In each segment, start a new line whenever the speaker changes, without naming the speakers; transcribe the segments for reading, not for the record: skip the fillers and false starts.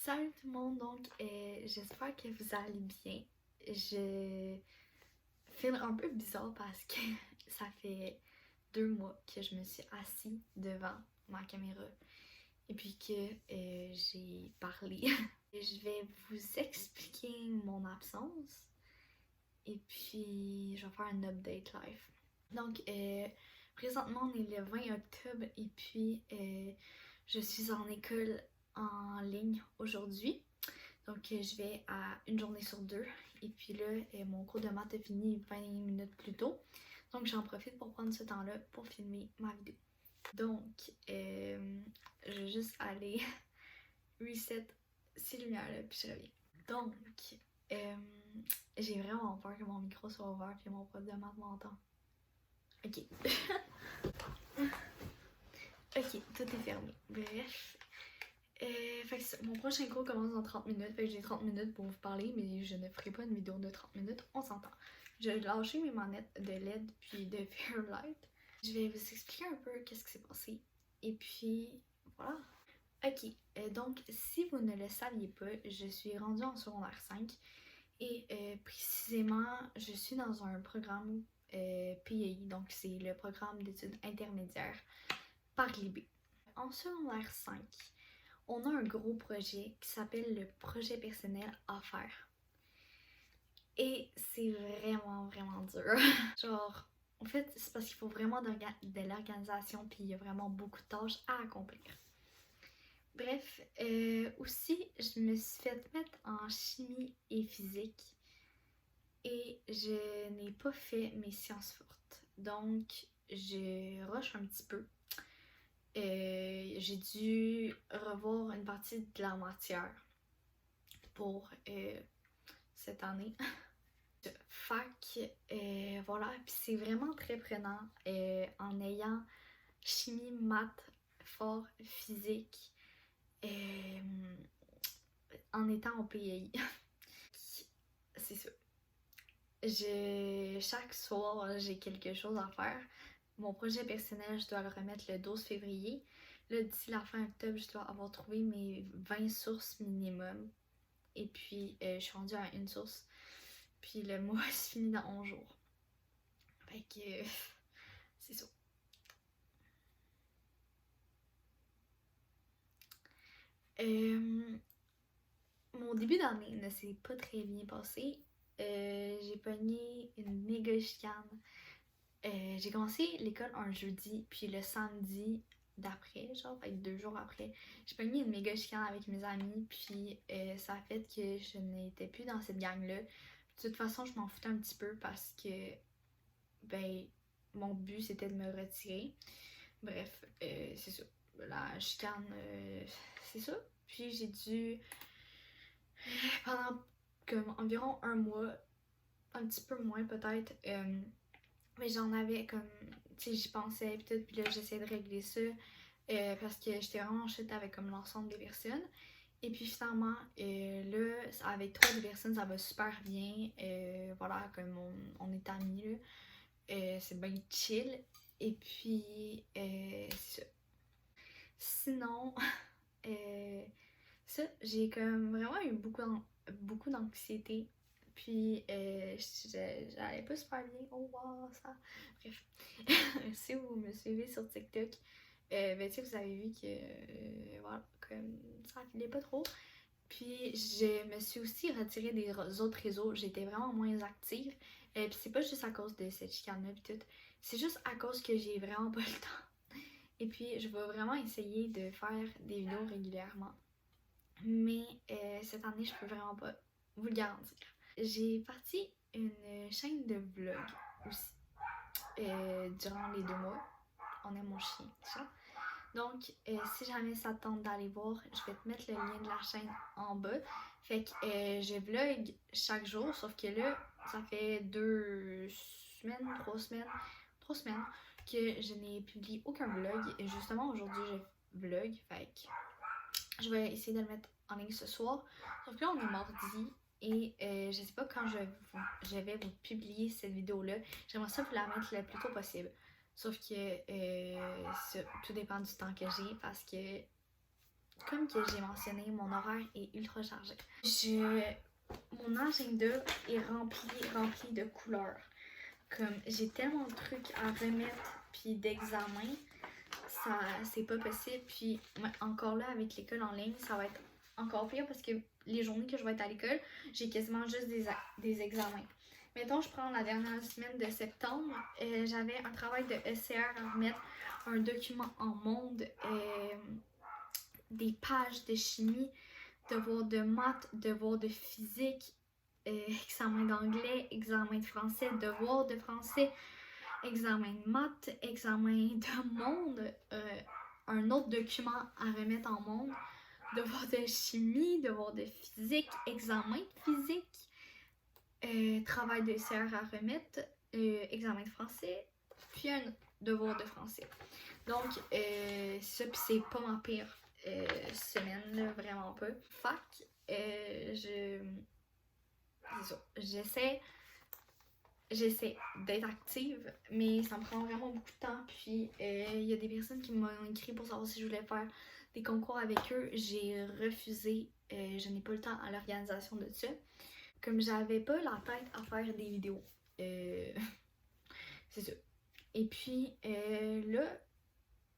Salut tout le monde, donc j'espère que vous allez bien. Je file un peu bizarre parce que ça fait 2 mois que je me suis assise devant ma caméra et puis que j'ai parlé. Je vais vous expliquer mon absence et puis je vais faire un update live. Donc présentement on est le 20 octobre et puis je suis en école en ligne aujourd'hui. Donc je vais à une journée sur 2 et puis là mon cours de maths a fini 20 minutes plus tôt. Donc j'en profite pour prendre ce temps-là pour filmer ma vidéo. Donc je vais juste aller reset ces lumières-là puis je reviens. Donc j'ai vraiment peur que mon micro soit ouvert et que mon prof de maths m'entende. Ok. Ok, tout est fermé. Bref. Fait que mon prochain cours commence dans 30 minutes. Fait que j'ai 30 minutes pour vous parler, mais je ne ferai pas une vidéo de 30 minutes, on s'entend. Je vais lâcher mes manettes de LED puis de Fairlight. Je vais vous expliquer un peu qu'est-ce qui s'est passé. Et puis, voilà. Ok, donc si vous ne le saviez pas, je suis rendue en secondaire 5 et précisément, je suis dans un programme PAI, donc c'est le programme d'études intermédiaires par l'IB. En secondaire 5, on a un gros projet qui s'appelle le projet personnel à faire. Et c'est vraiment dur. Genre, en fait, c'est parce qu'il faut vraiment de l'organisation puis il y a vraiment beaucoup de tâches à accomplir. Bref, aussi, je me suis fait mettre en chimie et physique et je n'ai pas fait mes sciences fortes. Donc, je rush un petit peu. J'ai dû revoir une partie de la matière pour cette année. Fac, voilà, puis c'est vraiment très prenant en ayant chimie, maths, fort, physique, en étant au PAI. C'est ça. Chaque soir, j'ai quelque chose à faire. Mon projet personnel, je dois le remettre le 12 février. Là, d'ici la fin octobre, je dois avoir trouvé mes 20 sources minimum. Et puis, je suis rendue à une source. Puis le mois se finit dans 11 jours. Fait que c'est ça. Mon début d'année ne s'est pas très bien passé. J'ai pogné une méga chicane. J'ai commencé l'école un jeudi, puis le samedi d'après, genre, fait 2 jours après, j'ai pogné une méga chicane avec mes amis, puis ça a fait que je n'étais plus dans cette gang-là. De toute façon, je m'en foutais un petit peu parce que, ben, mon but c'était de me retirer. Bref, c'est ça. La chicane, c'est ça. Puis j'ai dû, pendant comme environ un mois, un petit peu moins peut-être, mais j'en avais comme, tu sais, j'y pensais, puis tout, puis là j'essayais de régler ça parce que j'étais vraiment en chute avec comme l'ensemble des personnes. Et puis finalement, là, avec 3 des personnes, ça va super bien. Voilà, comme on est amis, là. C'est bien chill. Et puis, c'est ça. Sinon, ça, j'ai comme vraiment eu beaucoup d'anxiété. Puis, j'allais pas super bien. Oh wow, ça. Bref. Si vous me suivez sur TikTok, ben, tu sais, vous avez vu que, voilà, comme ça filait pas trop. Puis, je me suis aussi retirée des autres réseaux. J'étais vraiment moins active. Puis, c'est pas juste à cause de cette chicane-là, puis tout. C'est juste à cause que j'ai vraiment pas le temps. Et puis, je vais vraiment essayer de faire des vidéos régulièrement. Mais cette année, je peux vraiment pas vous le garantir. J'ai parti une chaîne de vlog aussi durant les 2 mois. On est mon chien, ça. Donc, si jamais ça te tente d'aller voir, je vais te mettre le lien de la chaîne en bas. Fait que je vlog chaque jour, sauf que là, ça fait 2 semaines, 3 semaines que je n'ai publié aucun vlog. Et justement, aujourd'hui, je vlog. Fait que je vais essayer de le mettre en ligne ce soir. Sauf que là, on est mardi et je sais pas quand je vais vous publier cette vidéo-là. J'aimerais ça vous la mettre le plus tôt possible. Sauf que tout dépend du temps que j'ai parce que comme que j'ai mentionné, mon horaire est ultra chargé. Mon agenda est rempli de couleurs. Comme j'ai tellement de trucs à remettre puis d'examens, ça c'est pas possible. Puis encore là avec l'école en ligne, ça va être encore pire parce que les journées que je vais être à l'école, j'ai quasiment juste des examens. Mettons, je prends la dernière semaine de septembre, j'avais un travail de SCR à remettre, un document en monde, des pages de chimie, devoirs de maths, devoirs de physique, examen d'anglais, examen de français, devoirs de français, examen de maths, examen de monde, un autre document à remettre en monde, devoir de chimie, devoir de physique, examen de physique, travail de CR à remettre, examen de français, puis un devoir de français. Donc, ça, puis c'est pas ma pire semaine, là, vraiment pas. Fac, c'est ça, j'essaie d'être active, mais ça me prend vraiment beaucoup de temps. Puis, il y a des personnes qui m'ont écrit pour savoir si je voulais faire des concours avec eux. J'ai refusé, je n'ai pas le temps à l'organisation de ça. Comme j'avais pas la tête à faire des vidéos, c'est ça. Et puis, là,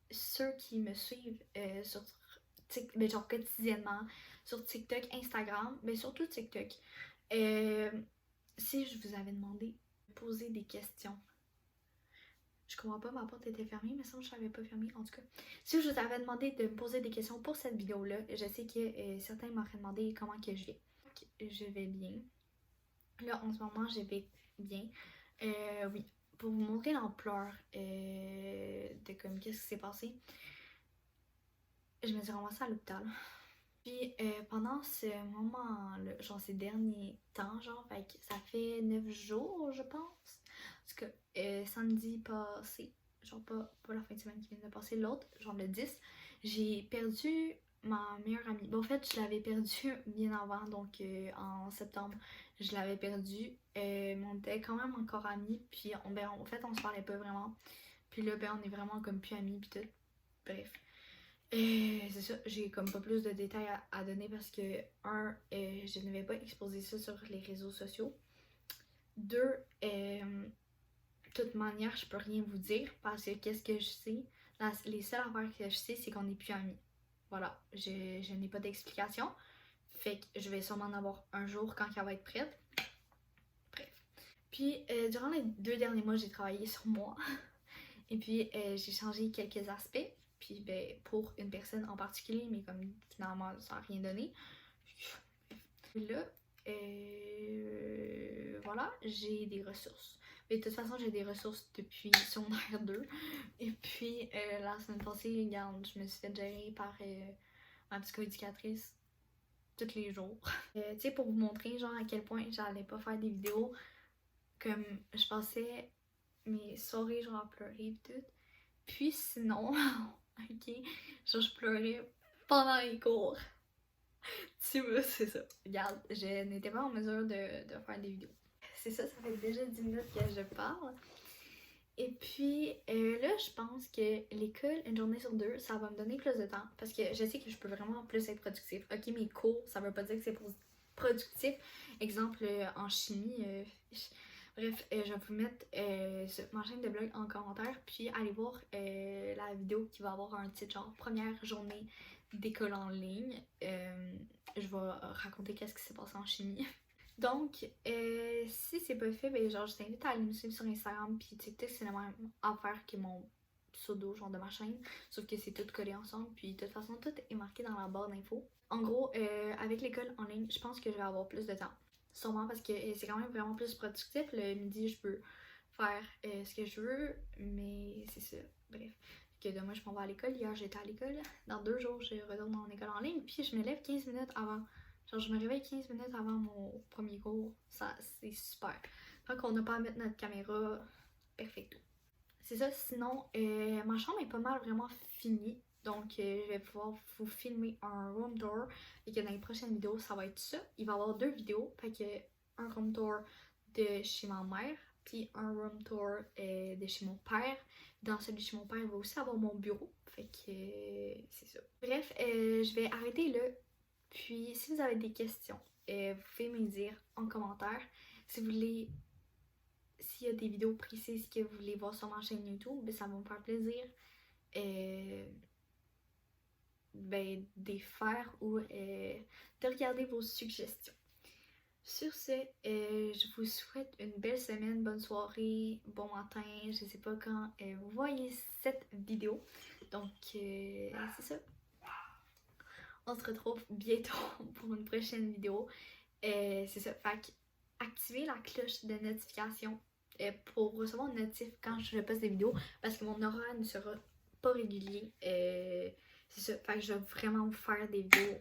ceux qui me suivent sur TikTok, genre quotidiennement, sur TikTok, Instagram, mais surtout TikTok, si je vous avais demandé de poser des questions, je comprends pas, ma porte était fermée, mais ça je l'avais pas fermée en tout cas. Si je vous avais demandé de me poser des questions pour cette vidéo-là, je sais que certains m'auraient demandé comment que je vais. Je vais bien. Là, en ce moment, je vais bien. Oui, pour vous montrer l'ampleur de comme qu'est-ce qui s'est passé, je me suis ramassée à l'hôpital. Puis pendant ce moment-là, genre ces derniers temps, genre, fait que ça fait 9 jours, je pense. Parce que samedi passé, genre pas la fin de semaine qui vient de passer, l'autre, genre le 10, j'ai perdu ma meilleure amie. Bon, en fait, je l'avais perdue bien avant, donc en septembre, je l'avais perdue. Mais on était quand même encore amis, puis en fait, on se parlait pas vraiment. Puis là, ben, on est vraiment comme plus amis, puis tout. Bref. C'est ça, j'ai comme pas plus de détails à donner parce que, je ne vais pas exposer ça sur les réseaux sociaux. 2, de toute manière, je peux rien vous dire parce que qu'est-ce que je sais, les seules affaires que je sais, c'est qu'on n'est plus amis. Voilà, je n'ai pas d'explication. Fait que je vais sûrement en avoir un jour quand elle va être prête. Bref. Puis, durant les 2 derniers mois, j'ai travaillé sur moi. Et puis, j'ai changé quelques aspects. Puis ben, pour une personne en particulier, mais comme finalement ça n'a rien donné. Puis là, voilà, j'ai des ressources. Mais de toute façon, j'ai des ressources depuis secondaire 2. Et puis la semaine passée, regarde, je me suis fait gérer par ma psychoéducatrice tous les jours. Tu sais, pour vous montrer genre à quel point j'allais pas faire des vidéos, comme je passais mes soirées genre à pleurer et tout. Puis sinon, ok, genre je pleurais pendant les cours. Tu vois, c'est ça. Regarde, je n'étais pas en mesure de faire des vidéos. C'est ça, ça fait déjà 10 minutes que je parle. Et puis là, je pense que l'école, une journée sur 2, ça va me donner plus de temps. Parce que je sais que je peux vraiment plus être productif. Ok, mes cours, ça veut pas dire que c'est productif. Exemple, en chimie, bref, je vais vous mettre ma chaîne de blog en commentaire. Puis allez voir la vidéo qui va avoir un titre genre première journée d'école en ligne. Je vais raconter qu'est-ce qui s'est passé en chimie. Donc, si c'est pas fait, ben genre je t'invite à aller me suivre sur Instagram puis TikTok, c'est la même affaire que mon pseudo genre de ma chaîne, sauf que c'est tout collé ensemble, puis de toute façon tout est marqué dans la barre d'infos. En gros, avec l'école en ligne, je pense que je vais avoir plus de temps. Sûrement parce que c'est quand même vraiment plus productif. Le midi, je peux faire ce que je veux, mais c'est ça. Bref. Que demain, je m'en vais à l'école. Hier, j'étais à l'école. Dans 2 jours, je retourne en école en ligne, puis je me lève 15 minutes avant. Genre, je me réveille 15 minutes avant mon premier cours. Ça, c'est super. Tant qu'on n'a pas à mettre notre caméra, perfecto. C'est ça. Sinon, ma chambre est pas mal vraiment finie. Donc, je vais pouvoir vous filmer un room tour. Et que dans les prochaines vidéos, ça va être ça. Il va y avoir 2 vidéos. Fait que un room tour de chez ma mère. puis un room tour de chez mon père. Dans celui de chez mon père, il va aussi avoir mon bureau. Fait que c'est ça. Bref, je vais arrêter là. Puis si vous avez des questions, vous pouvez me dire en commentaire. Si vous voulez, s'il y a des vidéos précises que vous voulez voir sur ma chaîne YouTube, ben, ça va me faire plaisir d'y faire ou de regarder vos suggestions. Sur ce, je vous souhaite une belle semaine, bonne soirée, bon matin, je sais pas quand vous voyez cette vidéo. Donc, c'est ça. On se retrouve bientôt pour une prochaine vidéo. C'est ça, fait que activez la cloche de notification pour recevoir une notif quand je poste des vidéos parce que mon horaire ne sera pas régulier. C'est ça, fait que je vais vraiment vous faire des vidéos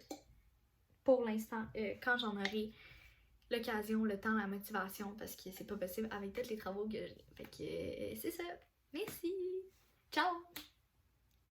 pour l'instant quand j'en aurai l'occasion, le temps, la motivation parce que c'est pas possible avec tous les travaux que j'ai. Fait que c'est ça. Merci! Ciao!